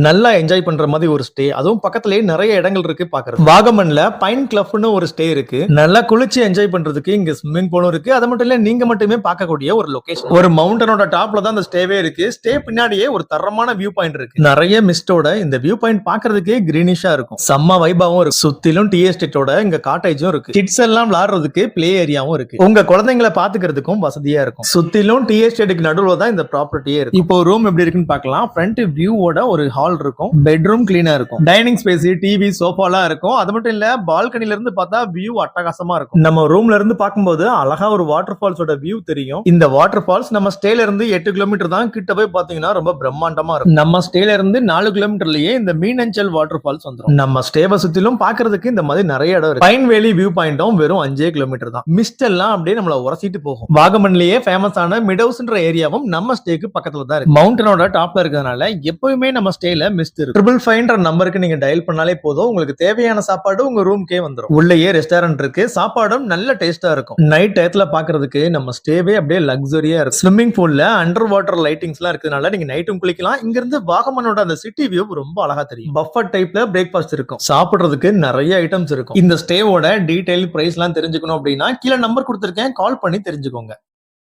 நல்லா என்ஜாய் பண்ற மாதிரி ஒரு ஸ்டே, அதுவும் பக்கத்திலேயே நிறைய இடங்கள் இருக்கு பாக்குறது. வாகமன்ல பைன் கிளப்னு ஒரு ஸ்டே இருக்கு. நல்லா குளிச்சு என்ஜாய் பண்றதுக்கு இங்க ஸ்விம்மிங் பூலும் இருக்கு. அது மட்டும் இல்ல, நீங்க மட்டுமே பார்க்கக்கூடிய ஒரு லொகேஷன். ஒரு மவுண்டனோட டாப்ல தான் அந்த ஸ்டேவே இருக்கு. ஸ்டே பின்னாடியே ஒரு தரமான வியூ பாயிண்ட் இருக்கு. நிறைய மிஸ்டோட இந்த வியூ பாயிண்ட் பாக்குறதுக்கே கிரீனிஷா இருக்கும். செம்ம வைபாவும் இருக்கு. சுத்திலும் டீ எஸ்டேட்டோட இங்க காட்டேஜும் இருக்கு. கிட்ஸ் எல்லாம் விளையாடுறதுக்கு பிளே ஏரியாவும் இருக்கு. உங்க குழந்தைங்களை பாத்துக்கிறதுக்கும் வசதியா இருக்கும். சுத்திலும் டீ எஸ்டேட்டுக்கு நடுவுல தான் இந்த ப்ராப்பர்ட்டியே இருக்கு. இப்போ ரூம் எப்படி இருக்குன்னு பார்க்கலாம். ஃப்ரண்ட் வியூவோட ஒரு ஹால் இருக்கும். பெட்ரூம் கிளீனா இருக்கும். டைனிங் ஸ்பேஸ், டிவி, சோஃபாலாம் இருக்கும். அது மட்டும் இல்ல, பால்கனில இருந்து பார்த்தா வியூ அட்டகாசமா இருக்கும். நம்ம ரூம்ல இருந்து பார்க்கும்போது அழகா ஒரு வாட்டர் ஃபால்ஸோட வியூ தெரியும். இந்த வாட்டர் ஃபால்ஸ் நம்ம ஸ்டேல இருந்து 8 கிலோமீட்டர் தான். கிட்ட போய் பாத்தீங்கன்னா ரொம்ப பிரம்மாண்டமா இருக்கும். நம்ம ஸ்டேல இருந்து 4 கிலோமீட்டர்லயே இந்த மீனஞ்சல் வாட்டர் ஃபால்ஸ் வந்துரும். நம்ம ஸ்டேவை சுத்திலும் பாக்குறதுக்கு இந்த மாதிரி நிறைய இடம் இருக்கு. பைன் வேலி வியூ பாயிண்டும் வெறும் 5 கிலோமீட்டர் தான். மிஸ்ட் எல்லாம் அப்படியே நம்மள உரசிட்டு போகும். வாகமன்லயே ஃபேமஸான மிடவுஸ்ன்ற ஏரியாவும் நம்ம ஸ்டேக்கு பக்கத்துல தான் இருக்கு. மவுண்டனோட டாப்ல இருக்கிறதுனால எப்பவுமே நம்ம ஸ்டேல மிஸ்ட் இருக்கு. 555 நம்பருக்கு நீங்க டயல் பண்ணாலே போதும். உங்களுக்கு தேவையான சாப்பாடு உங்க ரூம்க்கே வந்துரும். உள்ளேயே ரெஸ்டாரண்ட் இருக்கு. சாப்பாடும் நல்ல டேஸ்டா இருக்கும். நைட் டயத்துல பாக்குறதுக்கு நம்ம ஸ்டேவே அப்படியே லக்ஸரியா இருக்கு. ஸ்விம்மிங் பூல்ல அண்டர் வாட்டர் லைட்டிங்ஸ் எல்லாம் இருக்கிறதுனால நீங்க நைட்டும் குளிக்கலாம். இங்க இருந்து வாகமனோட அந்த சிட்டி வியூ ரொம்ப அழகா தெரியும். பஃபட் டைப்ல பிரேக்ஃபாஸ்ட் இருக்கும். சாப்பிடுறதுக்கு நிறைய ஐட்டம்ஸ் இருக்கும். இந்த ஸ்டேவோட டீடைல் பிரைஸ் எல்லாம் தெரிஞ்சுக்கணும் அப்படின்னா கீழே நம்பர் கொடுத்திருக்கேன், கால் பண்ணி தெரிஞ்சுக்கோங்க.